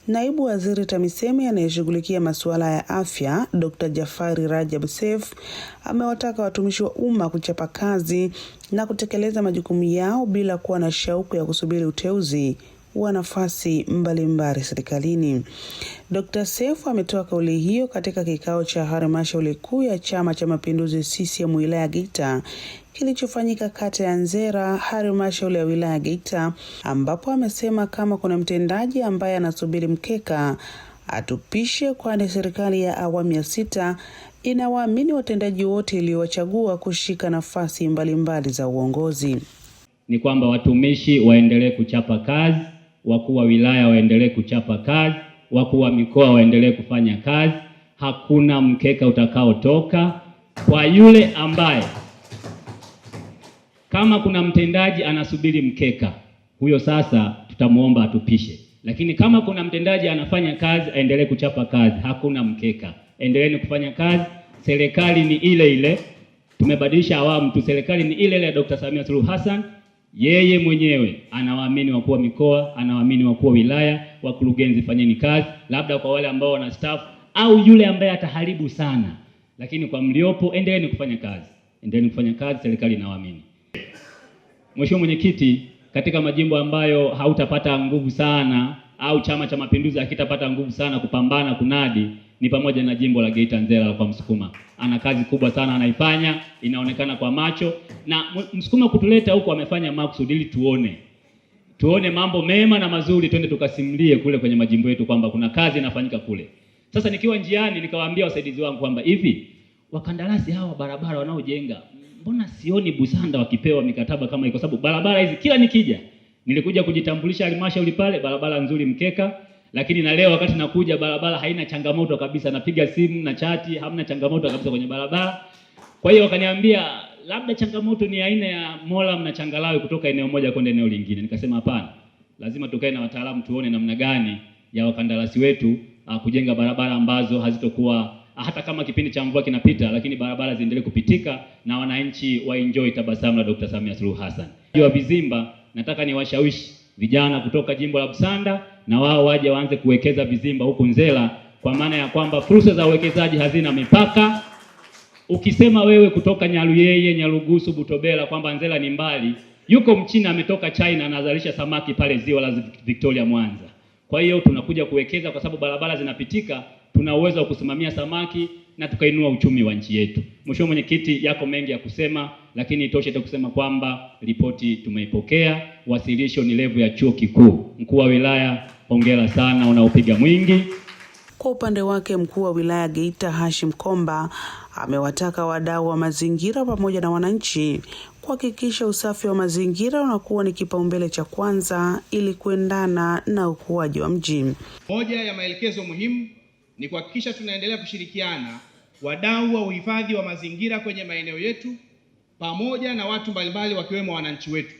Naibu Waziri TAMISEMI anayeshughulikia masuala ya afya, Dr. Jafari Rajab Seif, amewataka watumishi wa umma kuchapa kazi na kutekeleza majukumu yao bila kuwa na shauku ya kusubiri uteuzi wa nafasi mbalimbali serikalini. Dr. Seif ametoa kauli hiyo katika kikao cha halmashauri kuu ya Chama cha Mapinduzi CCM wilaya Geita kilichofanyika kata ya Nzera, halmashauri ya wilaya Geita, ambapo amesema kama kuna mtendaji ambaye anasubiri mkeka atupishe, kwani serikali ya awamu ya 6 inawaamini watendaji wote iliyowachagua kushika nafasi mbalimbali za uongozi. Ni kwamba watumishi waendelee kuchapa kazi, wakuu wa wilaya waendelee kuchapa kazi, wakuu wa mikoa waendelee kufanya kazi. Hakuna mkeka utakaotoka kwa yule ambaye, kama kuna mtendaji anasubiri mkeka, huyo sasa tutamuomba atupishe. Lakini kama kuna mtendaji anafanya kazi, aendelee kuchapa kazi, hakuna mkeka. Endeleeni kufanya kazi. Serikali ni ile ile. Tumebadilisha awamu tu, serikali ni ile ile ya Dr. Samia Suluhu Hassan. Yeye mwenyewe anawaamini wakuu wa mikoa, anawaamini wakuu wa wilaya, wakurugenzi, fanyeni kazi. Labda kwa wale ambao wana staff au yule ambaye ataharibu sana, lakini kwa mliopo endeleeni kufanya kazi. Endeleeni kufanya kazi, serikali inawaamini. Mheshimiwa Mwenyekiti, katika majimbo ambayo hautapata nguvu sana au Chama cha Mapinduzi hakitapata nguvu sana kupambana kunadi ni pamoja na jimbo la Geita Nzera kwa Msukuma. Ana kazi kubwa sana anaifanya, inaonekana kwa macho, na Msukuma kutuleta huko amefanya makusudi ili tuone mambo mema na mazuri, twende tukasimulie kule kwenye majimbo yetu kwamba kuna kazi inafanyika kule. Sasa nikiwa njiani nikawaambia wasaidizi wangu kwamba hivi wakandarasi hawa barabara wanaojenga, mbona sioni Busanda wakipewa mikataba kama hii? Kwa sababu barabara hizi kila nikija, nilikuja kujitambulisha halmashauri pale, barabara nzuri mkeka, lakini na leo wakati nakuja barabara haina changamoto kabisa, napiga simu na chati, hamna changamoto kabisa kwenye barabara. Kwa hiyo wakaniambia labda changamoto ni aina ya mola na changalawe kutoka eneo moja kwenda eneo lingine. Nikasema hapana, lazima tukae na wataalamu tuone namna gani ya wakandarasi wetu kujenga barabara ambazo hazitokuwa, hata kama kipindi cha mvua kinapita, lakini barabara ziendelee kupitika na wananchi waenjoy tabasamu la Dr. Samia Suluhu Hassan. Kwa vizimba, nataka niwashawishi vijana kutoka jimbo la Busanda na wao waje waanze kuwekeza vizimba huku Nzera, kwa maana ya kwamba fursa za uwekezaji hazina mipaka. Ukisema wewe kutoka Nyaluyeye, Nyarugusu, Butobela kwamba Nzera ni mbali, yuko Mchina ametoka China anazalisha samaki pale ziwa la Victoria Mwanza. Kwa hiyo tunakuja kuwekeza kwa sababu barabara zinapitika, tuna uwezo wa kusimamia samaki na tukainua uchumi wa nchi yetu. Mheshimiwa Mwenyekiti, yako mengi ya kusema, lakini itoshe tu kusema kwamba ripoti tumeipokea, wasilisho ni level ya chuo kikuu. Mkuu wa wilaya, hongera sana, unaopiga mwingi. Kwa upande wake, mkuu wa wilaya Geita Hashim Komba amewataka wadau wa mazingira pamoja na wananchi kuhakikisha usafi wa mazingira unakuwa ni kipaumbele cha kwanza ili kuendana na ukuaji wa mji. Moja ya maelekezo muhimu ni kuhakikisha tunaendelea kushirikiana wadau wa uhifadhi wa mazingira kwenye maeneo yetu pamoja na watu mbalimbali wakiwemo wananchi wetu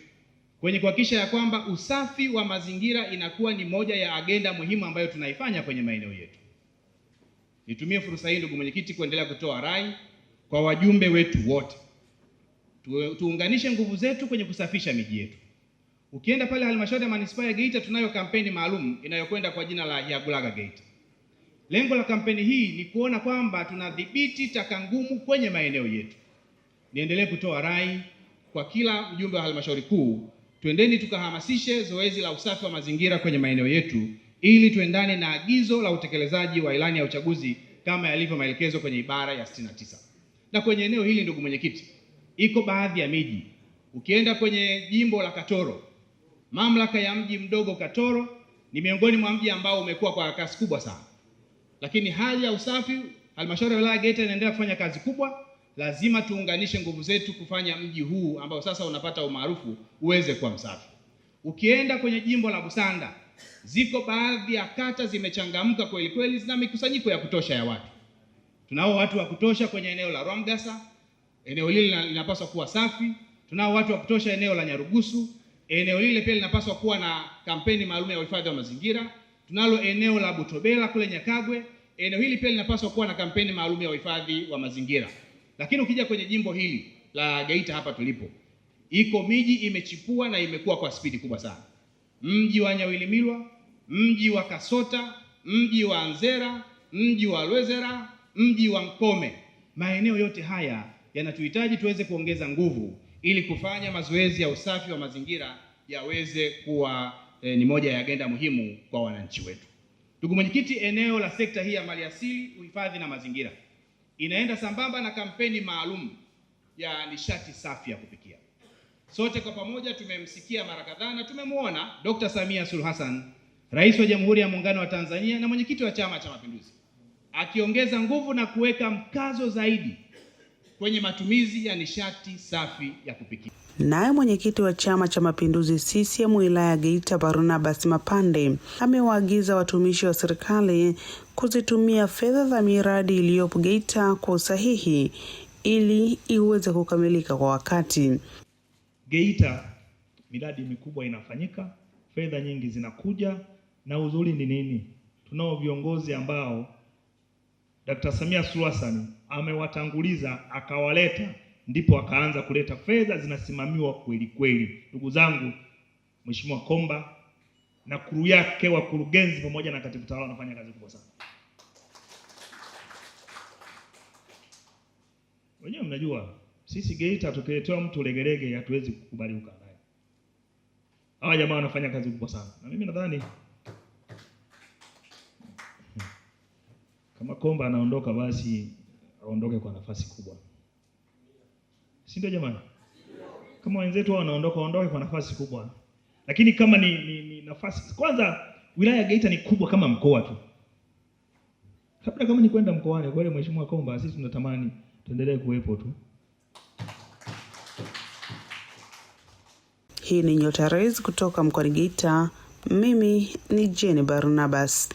kwenye kuhakikisha ya kwamba usafi wa mazingira inakuwa ni moja ya agenda muhimu ambayo tunaifanya kwenye maeneo yetu. Nitumie fursa hii, ndugu mwenyekiti, kuendelea kutoa rai kwa wajumbe wetu wote. Tuunganishe nguvu zetu kwenye kusafisha miji yetu. Ukienda pale halmashauri ya manispaa ya Geita, tunayo kampeni maalum inayokwenda kwa jina la Yagulaga Geita. Lengo la kampeni hii ni kuona kwamba tunadhibiti taka ngumu kwenye maeneo yetu. Niendelee kutoa rai kwa kila mjumbe wa halmashauri kuu, twendeni tukahamasishe zoezi la usafi wa mazingira kwenye maeneo yetu ili tuendane na agizo la utekelezaji wa ilani ya uchaguzi kama yalivyo maelekezo kwenye ibara ya 69. Na kwenye eneo hili, ndugu mwenyekiti, iko baadhi ya miji, ukienda kwenye jimbo la Katoro, mamlaka ya mji mdogo Katoro ni miongoni mwa mji ambao umekuwa kwa kasi kubwa sana. Lakini hali ya usafi, halmashauri ya wilaya Geita inaendelea kufanya kazi kubwa. Lazima tuunganishe nguvu zetu kufanya mji huu ambao sasa unapata umaarufu uweze kuwa msafi. Ukienda kwenye jimbo la Busanda, ziko baadhi ya kata zimechangamka kweli kweli, zina mikusanyiko ya kutosha ya watu. Tunao watu wa kutosha kwenye eneo la Rwamgasa, eneo lile linapaswa kuwa safi. Tunao watu wa kutosha eneo la Nyarugusu, eneo lile pia linapaswa kuwa na kampeni maalum ya uhifadhi wa mazingira. Tunalo eneo la Butobela kule Nyakagwe, eneo hili pia linapaswa kuwa na kampeni maalum ya uhifadhi wa mazingira. Lakini ukija kwenye jimbo hili la Geita hapa tulipo, iko miji imechipua na imekuwa kwa spidi kubwa sana. Mji wa Nyawilimilwa, mji wa Kasota, mji wa Nzera, mji wa Lwezera, mji wa Nkome. Maeneo yote haya yanatuhitaji tuweze kuongeza nguvu ili kufanya mazoezi ya usafi wa mazingira yaweze kuwa ni moja ya agenda muhimu kwa wananchi wetu. Ndugu mwenyekiti, eneo la sekta hii ya maliasili, uhifadhi na mazingira inaenda sambamba na kampeni maalum ya nishati safi ya kupikia. Sote kwa pamoja tumemsikia mara kadhaa na tumemwona Dr. Samia Suluhu Hassan, Rais wa Jamhuri ya Muungano wa Tanzania na mwenyekiti wa Chama cha Mapinduzi, akiongeza nguvu na kuweka mkazo zaidi kwenye matumizi ya nishati safi ya kupikia. Naye mwenyekiti wa Chama cha Mapinduzi CCM wilaya Geita Barnabas Mapande amewaagiza watumishi wa serikali kuzitumia fedha za miradi iliyopo Geita kwa usahihi ili iweze kukamilika kwa wakati. Geita miradi mikubwa inafanyika, fedha nyingi zinakuja, na uzuri ni nini? Tunao viongozi ambao Dr. Samia Suluhu Hassan amewatanguliza akawaleta, ndipo akaanza kuleta fedha zinasimamiwa kweli kweli. Ndugu zangu, Mheshimiwa Komba na kuru yake wakurugenzi pamoja na katibu tawala wanafanya kazi kubwa sana. Wenyewe mnajua sisi Geita tukiletewa mtu legelege hatuwezi kukubali ukaa naye. Hawa jamaa wanafanya kazi kubwa sana. Na mimi nadhani kama Komba anaondoka basi aondoke kwa nafasi kubwa. Si ndio jamani? Kama wenzetu wanaondoka waondoke kwa nafasi kubwa. Lakini kama ni nafasi, kwanza wilaya ya Geita ni kubwa kama mkoa tu. Labda kama ni kwenda mkoani kwa ile Mheshimiwa Komba, sisi tunatamani tuendelee kuwepo tu. Hii ni Nyota Rais kutoka mkoani Geita. Mimi ni Jenny Barnabas.